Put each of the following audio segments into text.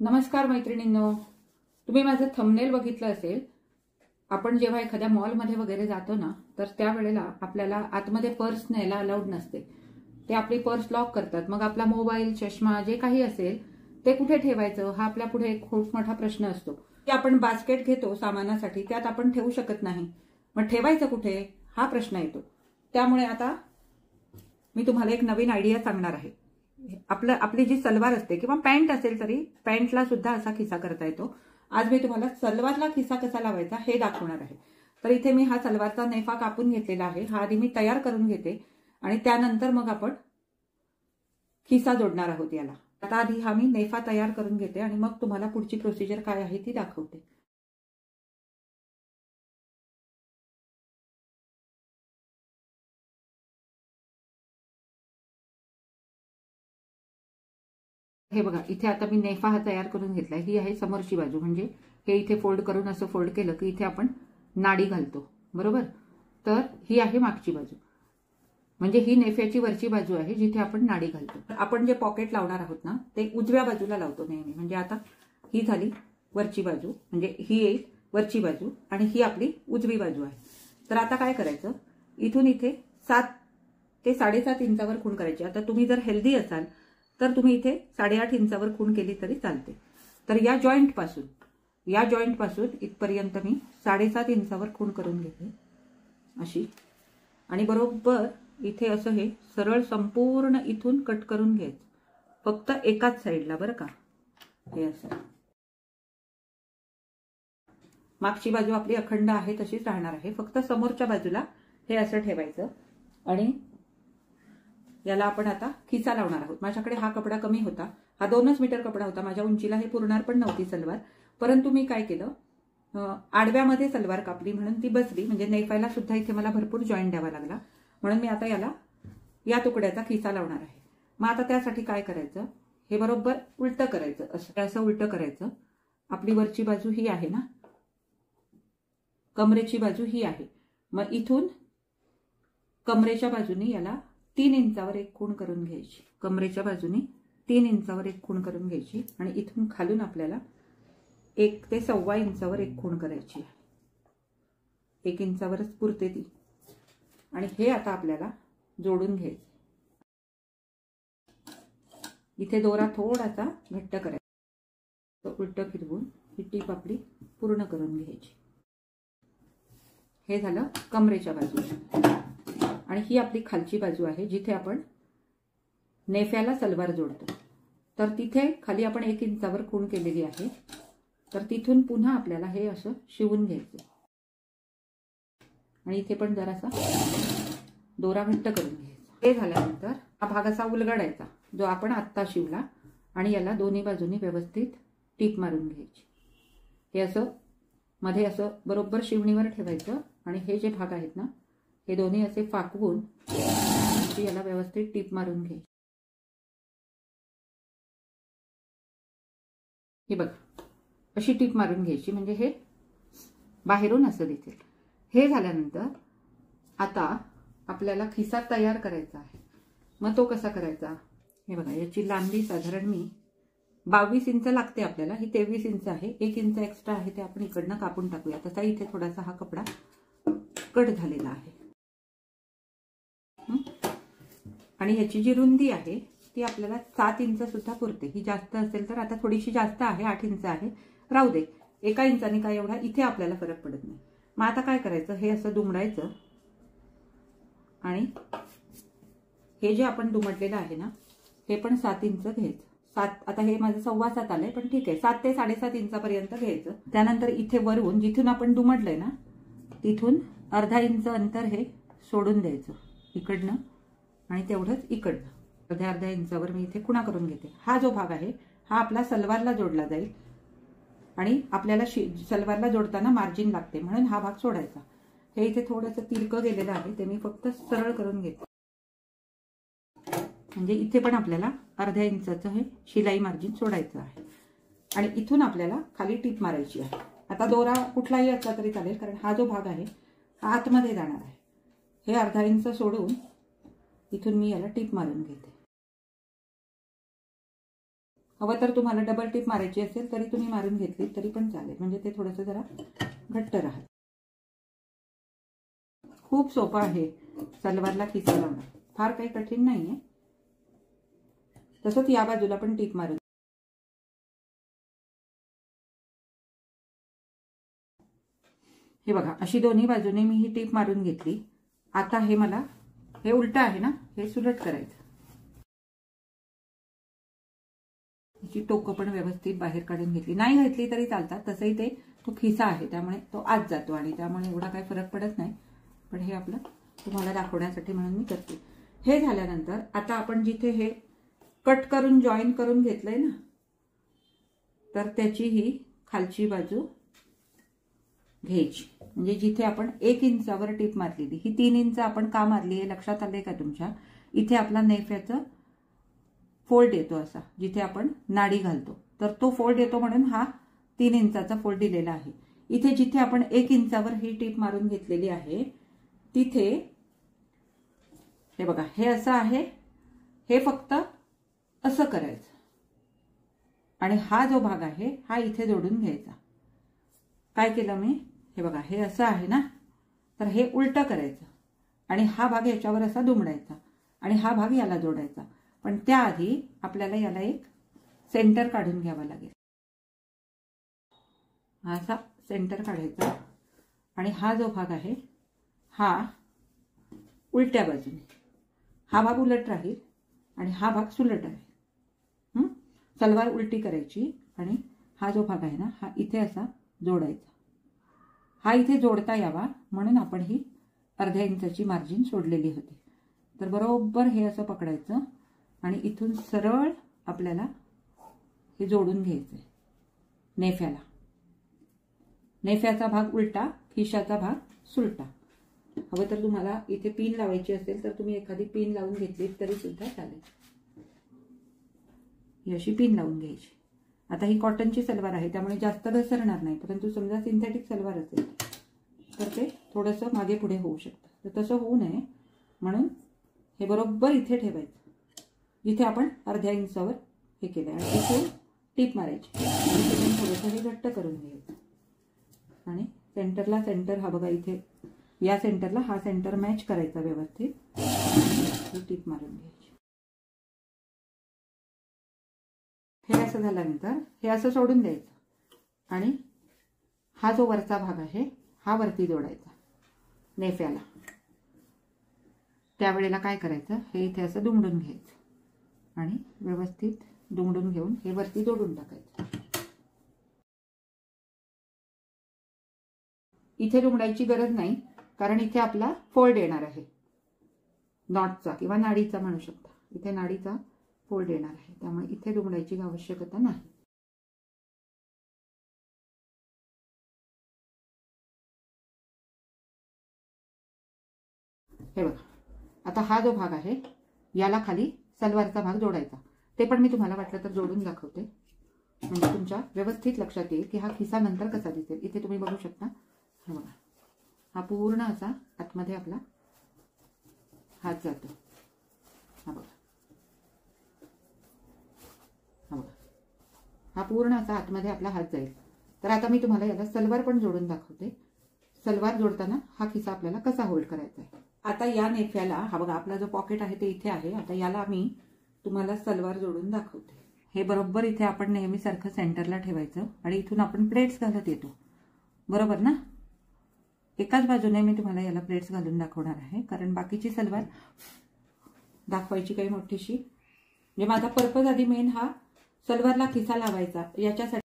नमस्कार मैत्रिणींनो, तुम्ही माझं थंबनेल बघितलं असेल. आपण जेव्हा एखाद्या मॉलमध्ये वगैरे जातो ना, तर त्यावेळेला आपल्याला आतमध्ये पर्स न्यायला अलाउड नसते. ते आपली पर्स लॉक करतात. मग आपला मोबाईल, चष्मा जे काही असेल ते कुठे ठेवायचं हा आपल्या पुढे एक खूप मोठा प्रश्न असतो. की आपण बास्केट घेतो सामानासाठी, त्यात आपण ठेवू शकत नाही. मग ठेवायचं कुठे हा प्रश्न येतो. त्यामुळे आता मी तुम्हाला एक नवीन आयडिया सांगणार आहे. आपली जी सलवार असते किंवा पॅन्ट असेल तरी पॅन्टला सुद्धा असा खिसा करता येतो. आज मी तुम्हाला सलवारला खिसा कसा लावायचा हे दाखवणार आहे. तर इथे मी हा सलवारचा नेफा कापून घेतलेला आहे. हा आधी मी तयार करून घेते आणि त्यानंतर मग आपण खिसा जोडणार आहोत याला. आता आधी हा मी नेफा तयार करून घेते आणि मग तुम्हाला पुढची प्रोसिजर काय आहे ती दाखवते. हे बघा, इथे आता मी नेफा हा तयार करून घेतलाय. ही आहे समोरची बाजू, म्हणजे हे इथे फोल्ड करून असं फोल्ड केलं की इथे आपण नाडी घालतो, बरोबर. तर ही आहे मागची बाजू, म्हणजे ही नेफ्याची वरची बाजू आहे जिथे आपण नाडी घालतो. आपण जे पॉकेट लावणार आहोत ना ते उजव्या बाजूला लावतो नेहमी. म्हणजे आता ही झाली वरची बाजू, म्हणजे ही येईल वरची बाजू आणि ही आपली उजवी बाजू आहे. तर आता काय करायचं, इथून इथे 7 ते 7.5 इंचावर खूण करायची. आता तुम्ही जर हेल्दी असाल तर तुम्ही इथे 8.5 इंचावर खूण केली तरी चालते. तर या जॉईंट पासून इथपर्यंत मी 7.5 इंचावर खूण करून घेते अशी. आणि बरोबर इथे असं हे सरळ संपूर्ण इथून कट करून घ्यायचं, फक्त एकाच साईडला, बरं का. हे असं मागची बाजू आपली अखंड आहे तशीच राहणार आहे, फक्त समोरच्या बाजूला हे असं ठेवायचं. आणि याला आपण आता खिसा लावणार आहोत. माझ्याकडे हा कपडा कमी होता, हा 2 मीटर कपडा होता. माझ्या उंचीला हे पुरणार पण नव्हती सलवार. परंतु मी काय केलं, आडव्यामध्ये सलवार कापली म्हणून ती बसली. म्हणजे नेफायला सुद्धा इथे मला भरपूर जॉईंट द्यावा लागला, म्हणून मी आता याला या तुकड्याचा खिसा लावणार आहे. मग आता त्यासाठी काय करायचं, हे बरोबर उलटं करायचं, असं उलटं करायचं. आपली वरची बाजू ही आहे ना, कमरेची बाजू ही आहे. मग इथून कमरेच्या बाजूने याला 3 इंचावर एक खूण करून घ्यायची. कमरेच्या बाजूने 3 इंचावर एक खूण करून घ्यायची आणि इथून खालून आपल्याला 1 ते 1.25 इंचावर एक खूण करायची. 1 इंचावरच पुरते ती. आणि हे आता आपल्याला जोडून घ्यायचं. इथे दोरा थोडासा घट्ट करायचा, उलटं फिरवून ही टीप आपली पूर्ण करून घ्यायची. हे झालं कमरेच्या बाजूला. आणि ही आपली खालची बाजू आहे जिथे आपण नेफ्याला सलवार जोडतो. तर तिथे खाली आपण 1 इंचावर खूण केलेली आहे. तर तिथून पुन्हा आपल्याला हे असं शिवून घ्यायचं आणि इथे पण जरासा दोरा घट्ट करून घ्यायचा. हे झाल्यानंतर हा भाग असा उलगडायचा जो आपण आत्ता शिवला आणि याला दोन्ही बाजूनी व्यवस्थित टीप मारून घ्यायची. हे असं मध्ये असं बरोबर शिवणीवर ठेवायचं आणि हे जे भाग आहेत ना हे दोन्ही असे फाकवून याला व्यवस्थित टीप मारून घ्यायची. हे बघा, अशी टीप मारून घ्यायची, म्हणजे हे बाहेरून असं दिसेल. हे झाल्यानंतर आता आपल्याला खिसा तयार करायचा आहे. मग तो कसा करायचा, हे बघा, याची लांबी साधारण मी 22 इंच लागते आपल्याला. ही 23 इंच आहे. 1 इंच एक्स्ट्रा आहे ते आपण इकडनं कापून टाकूया. तसा इथे थोडासा हा कपडा कट झालेला आहे. आणि ह्याची जी रुंदी आहे ती आपल्याला 7 इंच सुद्धा पुरते. ही जास्त असेल तर आता थोडीशी जास्त आहे, 8 इंच आहे, राहू दे. 1 इंचाने काय एवढा इथे आपल्याला फरक पडत नाही. मग आता काय करायचं, हे असं दुमडायचं आणि हे जे आपण दुमडलेलं आहे ना हे पण 7 इंच घ्यायचं. आता हे माझं 7.25 आलंय, पण ठीक आहे, 7 ते 7.5 इंचापर्यंत घ्यायचं. त्यानंतर इथे वरून जिथून आपण दुमडलंय ना तिथून अर्धा इंच अंतर हे सोडून द्यायचं इकडनं आणि तेवढंच इकडनं अर्ध्या इंचावर मी इथे खुणा करून घेते. हा जो भाग आहे हा आपला सलवारला जोडला जाईल आणि आपल्याला सलवारला जोडताना मार्जिन लागते म्हणून हा भाग सोडायचा. हे इथे थोडंसं तिरकं गेलेलं आहे ते मी फक्त सरळ करून घेते. म्हणजे इथे पण आपल्याला अर्ध्या इंचाचं हे शिलाई मार्जिन सोडायचं आहे आणि इथून आपल्याला खाली टीप मारायची आहे. आता दोरा कुठलाही असला तरी चालेल, कारण हा जो भाग आहे हा आतमध्ये जाणार आहे. हे अर्धा इंच सोडून इथून मी याला टीप मारून घेते. हवं तर तुम्हाला डबल टिप मारायची असेल तरी तुम्ही मारून घेतली तरी पण चालेल, म्हणजे ते थोडंसं जरा घट्ट राहत. खूप सोपं आहे सलवारला खिसा लावणं, फार काही कठीण नाहीये. तसंच या बाजूला पण टिप मारून. हे बघा, अशी दोन्ही बाजूने मी ही टिप मारून घेतली. आता हे मला, हे उलट आहे ना, हे सुलट करायचं. याची टोकं पण व्यवस्थित बाहेर काढून घेतली. नाही घातली तरी चालतात, तसंही ते तो खिसा आहे त्यामुळे तो आत जातो आणि त्यामुळे एवढा काही फरक पडत नाही. पण हे आपलं तुम्हाला दाखवण्यासाठी म्हणून मी करते. हे झाल्यानंतर आता आपण जिथे हे कट करून जॉईन करून घेतलंय ना, तर त्याची ही खालची बाजू घ्यायची. म्हणजे जिथे आपण 1 इंचावर टिप मारलेली, ही 3 इंच आपण का मारली आहे लक्षात आलंय का तुमच्या? इथे आपला नेफ्याचा फोल्ड येतो असा, जिथे आपण नाडी घालतो, तर तो फोल्ड येतो म्हणून हा 3 इंचाचा फोल्ड दिलेला आहे. इथे जिथे आपण 1 इंचावर ही टिप मारून घेतलेली आहे तिथे हे बघा, हे असं आहे. हे फक्त असं करायचं आणि हा जो भाग आहे हा इथे जोडून घ्यायचा. काय केलं मी? हे बघा, हे असं आहे ना, तर हे उलटं करायचं आणि हा भाग याच्यावर असा दुमडायचा आणि हा भाग याला जोडायचा. पण त्याआधी आपल्याला याला एक सेंटर काढून घ्यावा लागेल. असा सेंटर काढायचा आणि हा जो भाग आहे हा उलट्या बाजूने, हा भाग उलट राहील आणि हा भाग सुलट आहे. सलवार उलटी करायची आणि हा जो भाग आहे ना हा इथे असा जोडायचा. हा इथे जोडता यावा म्हणून आपण ही अर्ध्या इंचाची मार्जिन सोडलेली होती. तर बरोबर हे असं पकडायचं आणि इथून सरळ आपल्याला हे जोडून घ्यायचंय नेफ्याला. नेफ्याचा भाग उलटा, खिशाचा भाग सुलटा. हवं तर तुम्हाला इथे पिन लावायची असेल तर तुम्ही एखादी पिन लावून घेतली तरी सुद्धा चालेल. ही अशी पिन लावून घ्यायची. आता ही कॉटनची सलवार आहे त्यामुळे जास्त घसरणार नाही, परंतु समजा सिंथेटिक सलवार असेल तर ते थोडंसं मागे पुढे होऊ शकतं. तर तसं होऊ नये म्हणून हे बरोबर इथे ठेवायचं जिथे आपण अर्ध्या इंचावर हे केलं आणि इथे टिप मारायची. थोडंसं हे घट्ट करून घ्यायचं आणि सेंटरला सेंटर हा बघा, इथे या सेंटरला हा सेंटर मॅच करायचा व्यवस्थित. टिप मारून घ्यायची. हे असं झाल्यानंतर हे असं सोडून द्यायचं आणि हा जो वरचा भाग आहे हा वरती जोडायचा नेफ्याला. त्यावेळेला काय करायचं, हे इथे असं दुमडून घ्यायचं आणि व्यवस्थित दुमडून घेऊन हे वरती जोडून टाकायचं. इथे दुमडायची गरज नाही कारण इथे आपला फोल्ड येणार आहे, नॉटचा किंवा नाडीचा म्हणू शकता. इथे नाडीचा फोल्ड येणार आहे त्यामुळे इथे दुमडायची आवश्यकता नाही. हे बघा, आता हा जो भाग आहे याला खाली सलवारचा भाग जोडायचा. ते पण मी तुम्हाला वाटलं तर जोडून दाखवते म्हणजे तुमच्या व्यवस्थित लक्षात येईल की हा खिसा नंतर कसा दिसेल. इथे तुम्ही बघू शकता, हे बघा, हा पूर्ण असा आतमध्ये आपला हात जातो. हा बघा, हा बघा, हा पूर्ण असा आतमध्ये आपला हात जाईल. तर आता मी तुम्हाला याला सलवार पण जोडून दाखवते. सलवार जोडताना हा खिसा आपल्याला कसा होल्ड करायचा आहे. आता या नेफ्याला हा बघा, आपला जो पॉकेट आहे ते इथे आहे. आता याला मी तुम्हाला सलवार जोडून दाखवते. हे बरोबर इथे आपण नेहमीसारखं सेंटरला ठेवायचं आणि इथून आपण प्लेट्स घालत येतो, बरोबर ना. एकाच बाजूने मी तुम्हाला याला प्लेट्स घालून दाखवणार आहे कारण बाकीची सलवार दाखवायची काही मोठीशी, म्हणजे माझा पर्पज आधी मेन हा सलवारला खिसा लावायचा याच्यासाठी.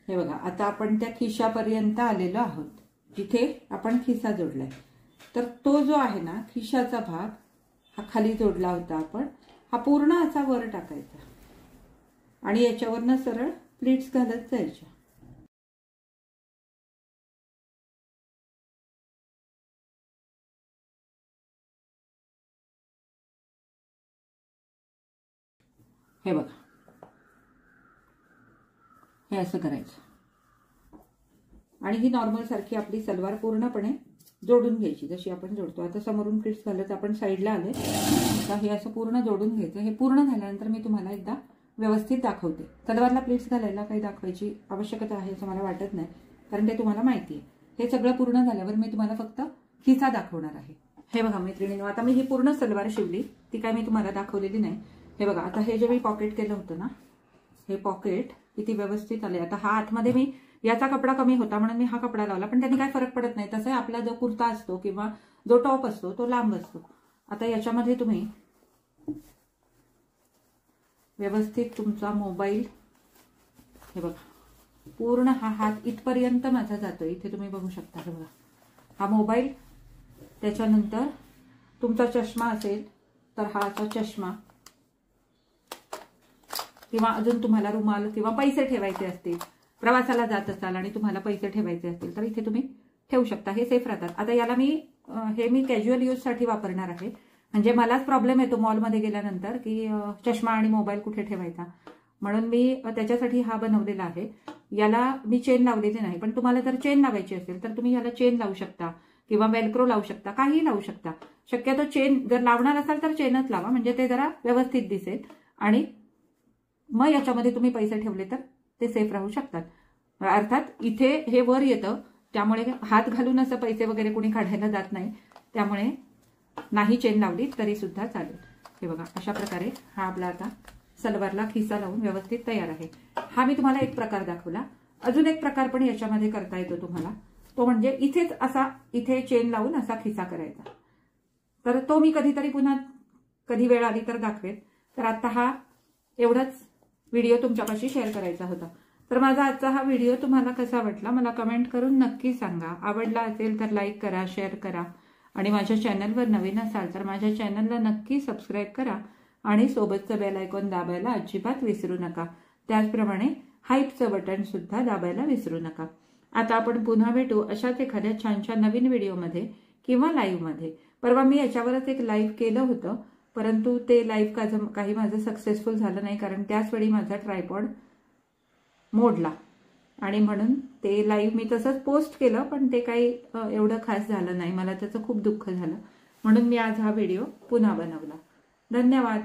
हे बघा, आता आपण त्या खिशापर्यंत आलेलो आहोत जिथे आपण खिसा जोडलाय. तर तो जो आहे ना खिशाचा भाग हा खाली जोडला होता आपण, हा पूर्ण असा वर टाकायचा आणि याच्यावरनं सरळ प्लीट्स घालत जायच्या. हे बघा, हे असं करायचं आणि ही नॉर्मल सारखी आपली सलवार पूर्णपणे जोडून घ्यायची जशी आपण जोडतो. आता समोरून प्लीट्स घालत आपण साईडला आले. आता हे असं पूर्ण जोडून घ्यायचं. हे पूर्ण झाल्यानंतर मी तुम्हाला एकदा व्यवस्थित दाखवते. सलवारला प्लीट्स घालायला काही दाखवायची आवश्यकता आहे असं मला वाटत नाही, कारण ते तुम्हाला माहिती आहे. हे सगळं पूर्ण झाल्यावर मी तुम्हाला फक्त खिसा दाखवणार आहे. हे बघा मैत्रिणींनो, आता मी ही पूर्ण सलवार शिवली, ती काय मी तुम्हाला दाखवलेली नाही. हे बघा, आता हे जे मी पॉकेट केलं होतं ना, हे पॉकेट किती व्यवस्थित आले. आता हा आतमध्ये मी याचा कपडा कमी होता म्हणून मी हा कपडा लावला, पण त्यांनी काय फरक पडत नाही. तसं आपला जो कुर्ता असतो किंवा जो टॉप असतो तो लांब असतो. आता याच्यामध्ये तुम्ही व्यवस्थित तुमचा मोबाईल, हे बघा पूर्ण हा हात इथपर्यंत माझा जातो. इथे तुम्ही बघू शकता. हे बघा हा मोबाईल, त्याच्यानंतर तुमचा चष्मा असेल तर हा असा चष्मा, किंवा अजून तुम्हाला रुमाल किंवा पैसे ठेवायचे असतील, प्रवासाला जात असाल आणि तुम्हाला पैसे ठेवायचे असतील तर इथे तुम्ही ठेवू शकता. हे सेफ राहतात. आता याला मी कॅज्युअल यूजसाठी वापरणार आहे. म्हणजे मलाच प्रॉब्लेम येतो मॉलमध्ये गेल्यानंतर की चष्मा आणि मोबाईल कुठे ठेवायचा, म्हणून मी त्याच्यासाठी हा बनवलेला आहे. याला मी चेन लावलेली नाही, पण तुम्हाला जर चेन लावायची असेल तर तुम्ही याला चेन लावू शकता किंवा वेल्क्रो लावू शकता, काहीही लावू शकता. शक्यतो चेन जर लावणार असाल तर चेनच लावा, म्हणजे ते जरा व्यवस्थित दिसेल आणि मग याच्यामध्ये तुम्ही पैसे ठेवले तर ते सेफ राहू शकतात. अर्थात इथे हे वर येतं, त्यामुळे हात घालून असं पैसे वगैरे कोणी काढायला जात नाही, त्यामुळे नाही चेन लावली तरी सुद्धा चालेल. हे बघा अशा प्रकारे हा आपला आता सलवारला खिसा लावून व्यवस्थित तयार आहे. हा मी तुम्हाला एक प्रकार दाखवला. अजून एक प्रकार पण याच्यामध्ये करता येतो तुम्हाला, तो म्हणजे इथेच असा इथे चेन लावून असा खिसा करायचा. तर तो मी कधीतरी पुन्हा कधी वेळ आली तर दाखवेन. तर आता हा एवढाच व्हिडिओ तुमच्यापाशी शेअर करायचा होता. तर माझा आजचा हा व्हिडिओ तुम्हाला कसा वाटला मला कमेंट करून नक्की सांगा. आवडला असेल तर लाईक करा, शेअर करा आणि माझ्या चॅनलवर नवीन असाल तर माझ्या चॅनलला नक्की सबस्क्राईब करा आणि सोबतचं बेल आयकॉन दाबायला अजिबात विसरू नका. त्याचप्रमाणे हाईपचं बटन सुद्धा दाबायला विसरू नका. आता आपण पुन्हा भेटू अशाच एखाद्या छानशा नवीन व्हिडिओमध्ये किंवा लाईव्हमध्ये. परवा मी याच्यावरच एक लाईव्ह केलं होतं, परंतु ते लाईव्ह काही माझं सक्सेसफुल झालं नाही, कारण त्याच वेळी माझा ट्रायपॉड मोडला आणि म्हणून ते लाईव्ह मी तसंच पोस्ट केलं, पण ते काही एवढं खास झालं नाही. मला त्याचं खूप दुःख झालं, म्हणून मी आज हा व्हिडिओ पुन्हा बनवला. धन्यवाद.